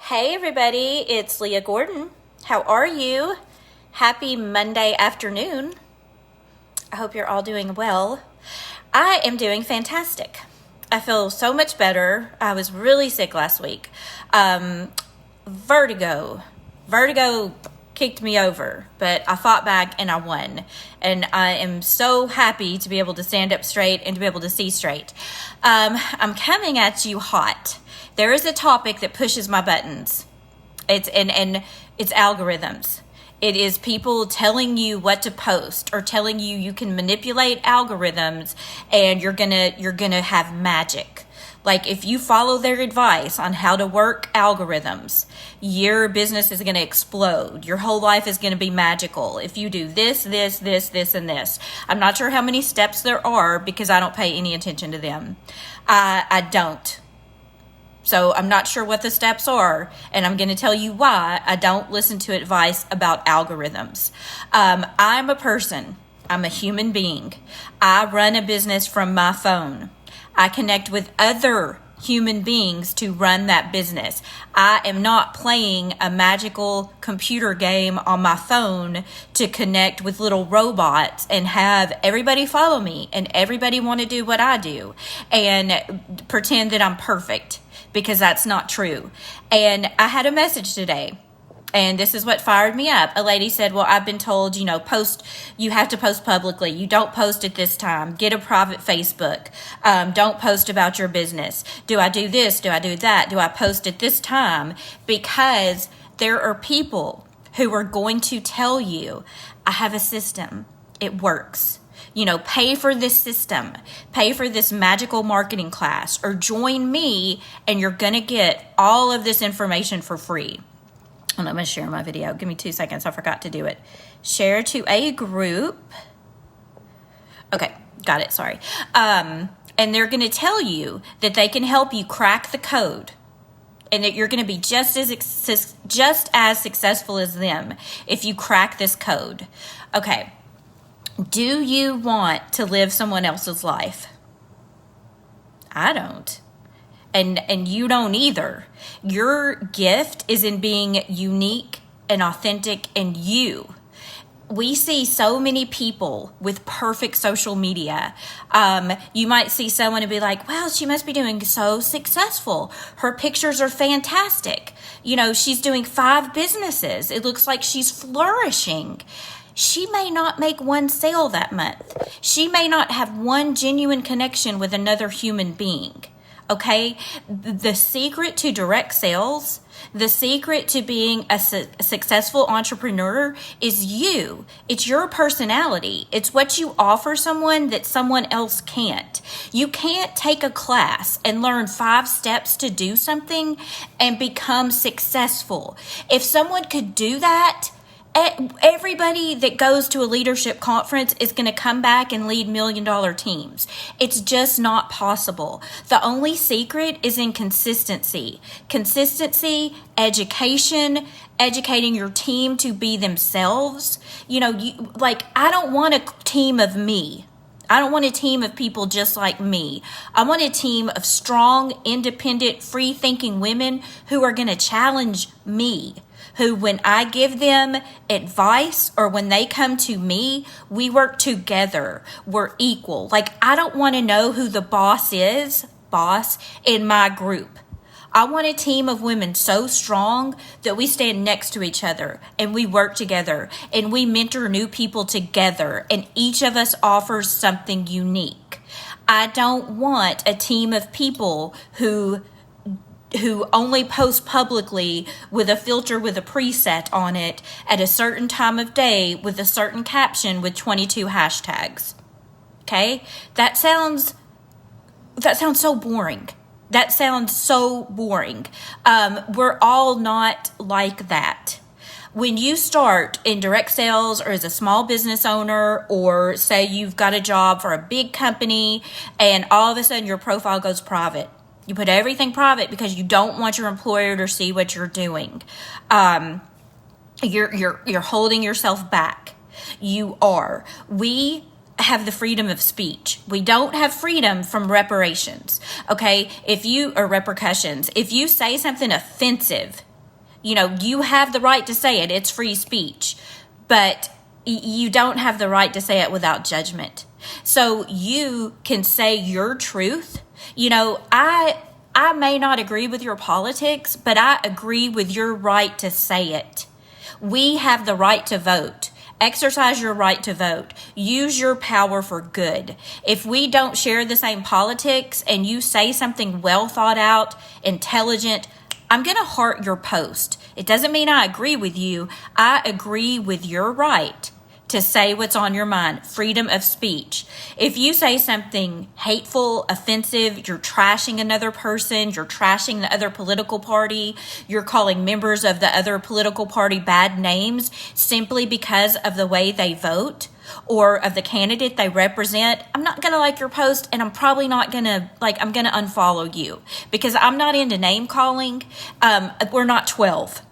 Hey everybody, it's Leah Gordon. How are you? Happy Monday afternoon. I hope you're all doing well. I am doing fantastic. I feel so much better. I was really sick last week. Vertigo kicked me over, but I fought back and I won. And I am so happy to be able to stand up straight and to be able to see straight. I'm coming at you hot. There is a topic that pushes my buttons. It's algorithms. It is people telling you what to post or telling you can manipulate algorithms and you're gonna have magic. Like if you follow their advice on how to work algorithms, your business is going to explode. Your whole life is going to be magical. If you do this, and this. I'm not sure how many steps there are because I don't pay any attention to them. I don't. So I'm not sure what the steps are, and I'm going to tell you why I don't listen to advice about algorithms. I'm a person. I'm a human being. I run a business from my phone. I connect with other human beings to run that business. I am not playing a magical computer game on my phone to connect with little robots and have everybody follow me and everybody want to do what I do and pretend that I'm perfect, because that's not true. And I had a message today, and this is what fired me up. A lady said, well, I've been told, you have to post publicly. You don't post at this time. Get a private Facebook. Don't post about your business. Do I do this? Do I do that? Do I post at this time? Because there are people who are going to tell you, I have a system. It works. Pay for this system, pay for this magical marketing class, or join me and you're going to get all of this information for free. And I'm going to share my video. Give me 2 seconds. I forgot to do it. Share to a group. Okay, got it. Sorry. And they're going to tell you that they can help you crack the code and that you're going to be just as successful as them if you crack this code. Okay. Do you want to live someone else's life? I don't. And you don't either. Your gift is in being unique and authentic and you. We see so many people with perfect social media. You might see someone and be like, wow, she must be doing so successful. Her pictures are fantastic. She's doing 5 businesses. It looks like she's flourishing. She may not make one sale that month. She may not have one genuine connection with another human being. Okay? The secret to direct sales, the secret to being a successful entrepreneur is you. It's your personality. It's what you offer someone that someone else can't. You can't take a class and learn 5 steps to do something and become successful. If someone could do that, everybody that goes to a leadership conference is going to come back and lead $1 million teams. It's just not possible. The only secret is in consistency. Consistency, education, educating your team to be themselves. I don't want a team of me. I don't want a team of people just like me. I want a team of strong, independent, free-thinking women who are going to challenge me. Who, when I give them advice or when they come to me, we work together. We're equal. I don't want to know who the boss is, in my group. I want a team of women so strong that we stand next to each other and we work together and we mentor new people together and each of us offers something unique. I don't want a team of people who only post publicly with a filter with a preset on it at a certain time of day with a certain caption with 22 hashtags. Okay? That sounds so boring. That sounds so boring. We're all not like that. When you start in direct sales or as a small business owner, or say you've got a job for a big company and all of a sudden your profile goes private. You put everything private because you don't want your employer to see what you're doing. You're holding yourself back. You are. We have the freedom of speech. We don't have freedom from reparations. Okay? Repercussions. If you say something offensive You have the right to say it. It's free speech. But you don't have the right to say it without judgment. So you can say your truth. I may not agree with your politics, but I agree with your right to say it. We have the right to vote. Exercise your right to vote. Use your power for good. If we don't share the same politics and you say something well thought out, intelligent, I'm going to heart your post. It doesn't mean I agree with you. I agree with your right to say what's on your mind. Freedom of speech. If you say something hateful, offensive, you're trashing another person, you're trashing the other political party, you're calling members of the other political party bad names simply because of the way they vote or of the candidate they represent, I'm not going to like your post, and I'm probably not going to, I'm going to unfollow you because I'm not into name calling. We're not 12.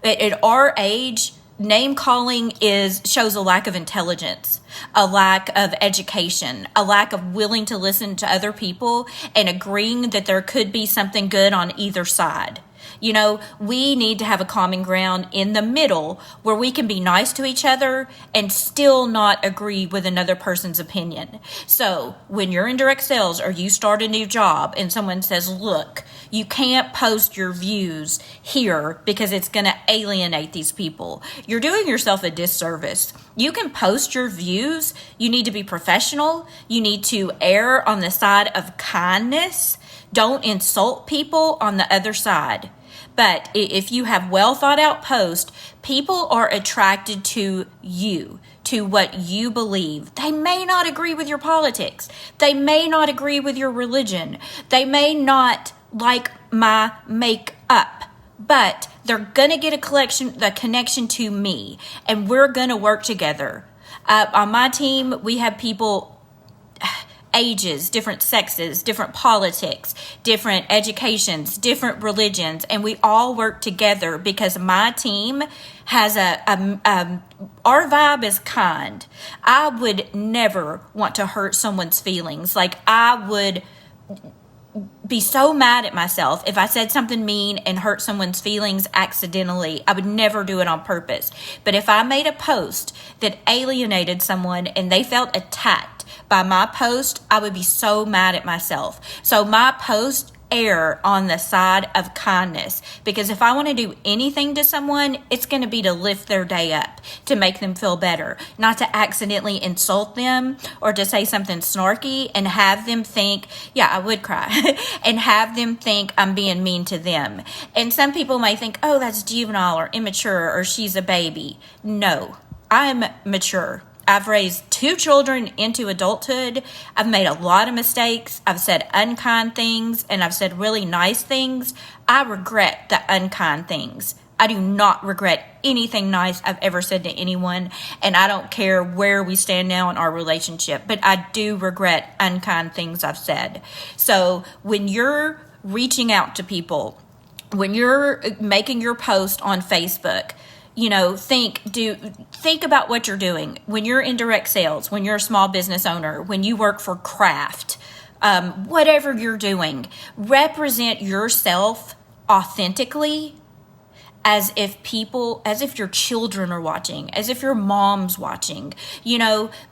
At our age, name calling shows a lack of intelligence, a lack of education, a lack of willing to listen to other people and agreeing that there could be something good on either side. We need to have a common ground in the middle where we can be nice to each other and still not agree with another person's opinion. So when you're in direct sales or you start a new job and someone says, look, you can't post your views here because it's going to alienate these people, you're doing yourself a disservice. You can post your views. You need to be professional. You need to err on the side of kindness. Don't insult people on the other side. But if you have well thought out posts, people are attracted to you, to what you believe. They may not agree with your politics. They may not agree with your religion. They may not like my makeup, but they're going to get the connection to me, and we're going to work together. On my team, we have people ages, different sexes, different politics, different educations, different religions, and we all work together because my team has our vibe is kind. I would never want to hurt someone's feelings. I would be so mad at myself if I said something mean and hurt someone's feelings accidentally. I would never do it on purpose. But if I made a post that alienated someone and they felt attacked by my post, I would be so mad at myself. So my post err on the side of kindness, because if I want to do anything to someone, it's going to be to lift their day up, to make them feel better, not to accidentally insult them or to say something snarky and have them think, yeah, I would cry, and have them think I'm being mean to them. And some people may think, oh, that's juvenile or immature or she's a baby. No, I'm mature. I've raised 2 children into adulthood. I've made a lot of mistakes. I've said unkind things and I've said really nice things. I regret the unkind things. I do not regret anything nice I've ever said to anyone, and I don't care where we stand now in our relationship, but I do regret unkind things I've said. So when you're reaching out to people, when you're making your post on Facebook, think about what you're doing. When you're in direct sales, when you're a small business owner, when you work for Kraft, whatever you're doing, represent yourself authentically as if your children are watching, as if your mom's watching.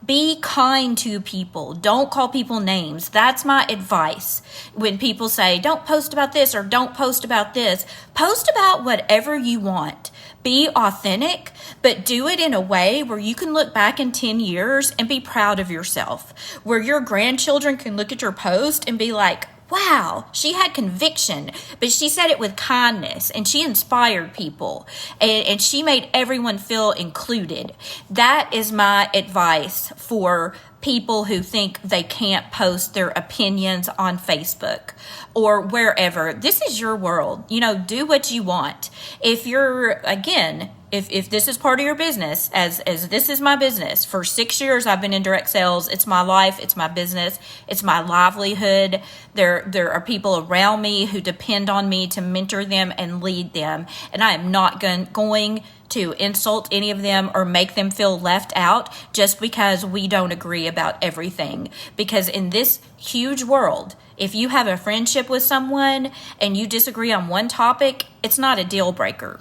Be kind to people. Don't call people names. That's my advice. When people say, don't post about this or don't post about this, post about whatever you want. Be authentic, but do it in a way where you can look back in 10 years and be proud of yourself, where your grandchildren can look at your post and be like, wow, she had conviction, but she said it with kindness and she inspired people and she made everyone feel included. That is my advice for people who think they can't post their opinions on Facebook or wherever. This is your world. Do what you want. If you're, again, if this is part of your business, as this is my business, for 6 years I've been in direct sales. It's my life, it's my business, it's my livelihood. There are people around me who depend on me to mentor them and lead them, and I am not going to insult any of them or make them feel left out just because we don't agree about everything. Because in this huge world, if you have a friendship with someone and you disagree on one topic, it's not a deal breaker.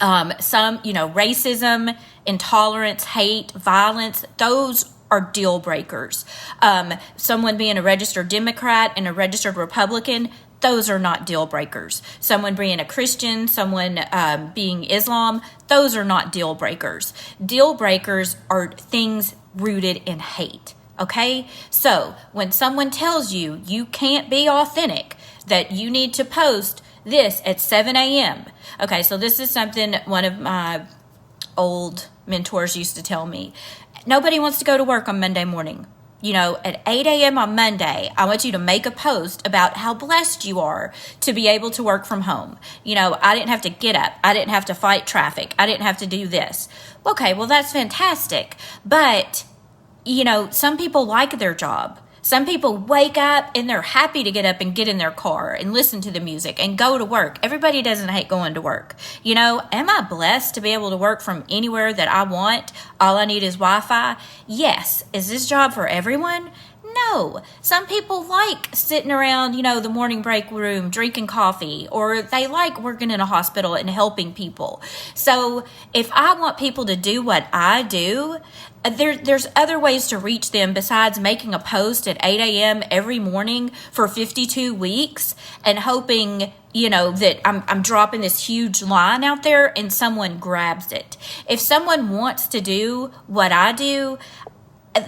Racism, intolerance, hate, violence, those are deal breakers. Someone being a registered Democrat and a registered Republican, those are not deal breakers. Someone being a Christian, someone being Islam, those are not deal breakers. Deal breakers are things rooted in hate. Okay? So when someone tells you you can't be authentic, that you need to post this at 7 a.m. Okay, so this is something one of my old mentors used to tell me. Nobody wants to go to work on Monday morning. At 8 a.m. on Monday, I want you to make a post about how blessed you are to be able to work from home. I didn't have to get up. I didn't have to fight traffic. I didn't have to do this. Okay, well, that's fantastic. But, some people like their job. Some people wake up and they're happy to get up and get in their car and listen to the music and go to work. Everybody doesn't hate going to work. Am I blessed to be able to work from anywhere that I want? All I need is Wi-Fi? Yes. Is this job for everyone? No. Some people like sitting around, the morning break room, drinking coffee, or they like working in a hospital and helping people. So if I want people to do what I do, there's other ways to reach them besides making a post at 8 a.m. every morning for 52 weeks and hoping, that I'm dropping this huge line out there and someone grabs it. If someone wants to do what I do,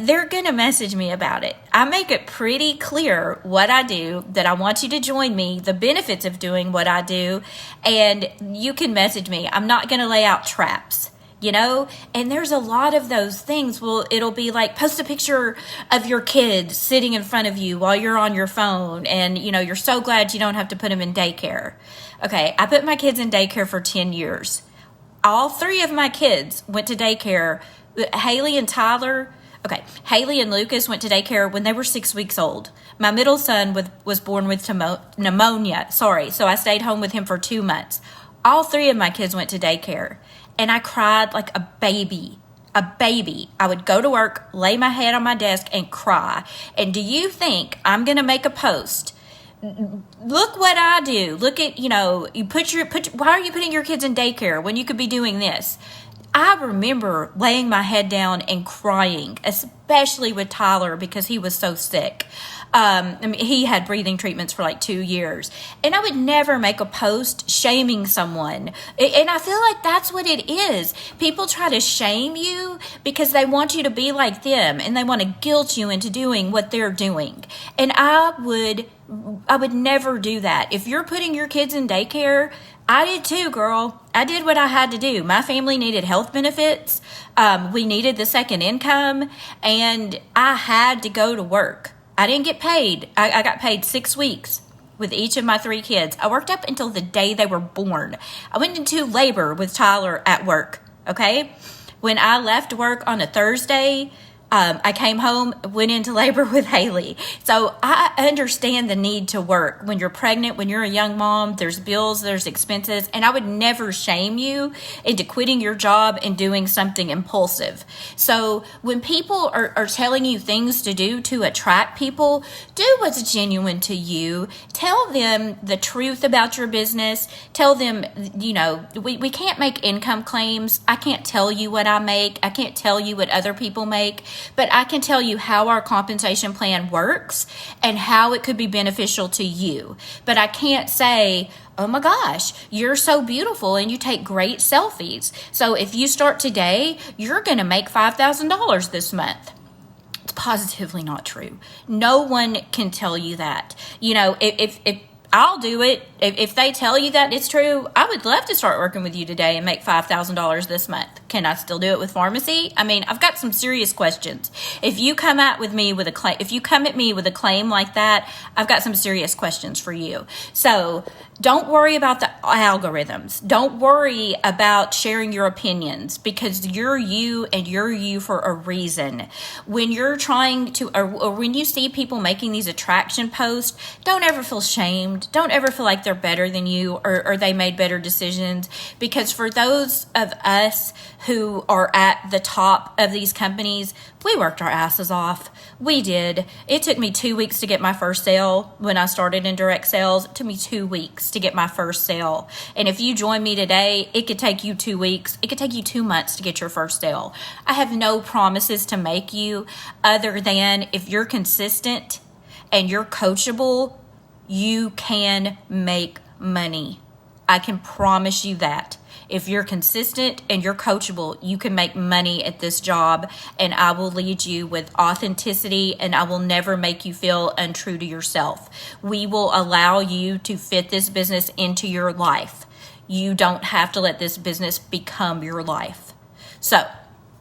they're going to message me about it. I make it pretty clear what I do, that I want you to join me, the benefits of doing what I do, and you can message me. I'm not going to lay out traps. And there's a lot of those things. Well, it'll be like, post a picture of your kids sitting in front of you while you're on your phone and, you're so glad you don't have to put them in daycare. Okay, I put my kids in daycare for 10 years. All 3 of my kids went to daycare. Haley and Lucas went to daycare when they were 6 weeks old. My middle son was born with pneumonia. So I stayed home with him for 2 months. All 3 of my kids went to daycare. And I cried like a baby. I would go to work, lay my head on my desk, and cry. And do you think I'm going to make a post? Look what I do. Look at, why are you putting your kids in daycare when you could be doing this? I remember laying my head down and crying, especially with Tyler because he was so sick. He had breathing treatments for like 2 years. And I would never make a post shaming someone. And I feel like that's what it is. People try to shame you because they want you to be like them and they want to guilt you into doing what they're doing. And I would never do that. If you're putting your kids in daycare, I did too, girl. I did what I had to do. My family needed health benefits. We needed the second income, and I had to go to work. I didn't get paid. I got paid 6 weeks with each of my 3 kids. I worked up until the day they were born. I went into labor with Tyler at work, okay? When I left work on a Thursday, I came home, went into labor with Haley. So I understand the need to work. When you're pregnant, when you're a young mom, there's bills, there's expenses, and I would never shame you into quitting your job and doing something impulsive. So when people are telling you things to do to attract people, do what's genuine to you. Tell them the truth about your business. Tell them, we can't make income claims. I can't tell you what I make. I can't tell you what other people make. But I can tell you how our compensation plan works and how it could be beneficial to you. But I can't say, oh my gosh, you're so beautiful and you take great selfies. So if you start today, you're going to make $5,000 this month. It's positively not true. No one can tell you that. If I'll do it. If they tell you that it's true, I would love to start working with you today and make $5,000 this month. Can I still do it with Farmasi? I mean, I've got some serious questions. If you come at me with a claim like that, I've got some serious questions for you. So don't worry about the algorithms. Don't worry about sharing your opinions, because you're you and you're you for a reason. When you're trying to, or when you see people making these attraction posts, don't ever feel shamed. Don't ever feel like they're better than you, or they made better decisions. Because for those of us who are at the top of these companies, we worked our asses off. We did. It took me 2 weeks to get my first sale when I started in direct sales. It took me 2 weeks to get my first sale. And if you join me today, it could take you 2 weeks. It could take you 2 months to get your first sale. I have no promises to make you other than if you're consistent and you're coachable, you can make money. I can promise you that. If you're consistent and you're coachable, you can make money at this job, and I will lead you with authenticity, and I will never make you feel untrue to yourself. We will allow you to fit this business into your life. You don't have to let this business become your life. So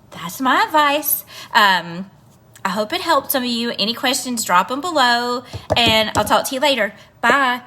that's my advice. I hope it helped some of you. Any questions, drop them below, and I'll talk to you later. Bye.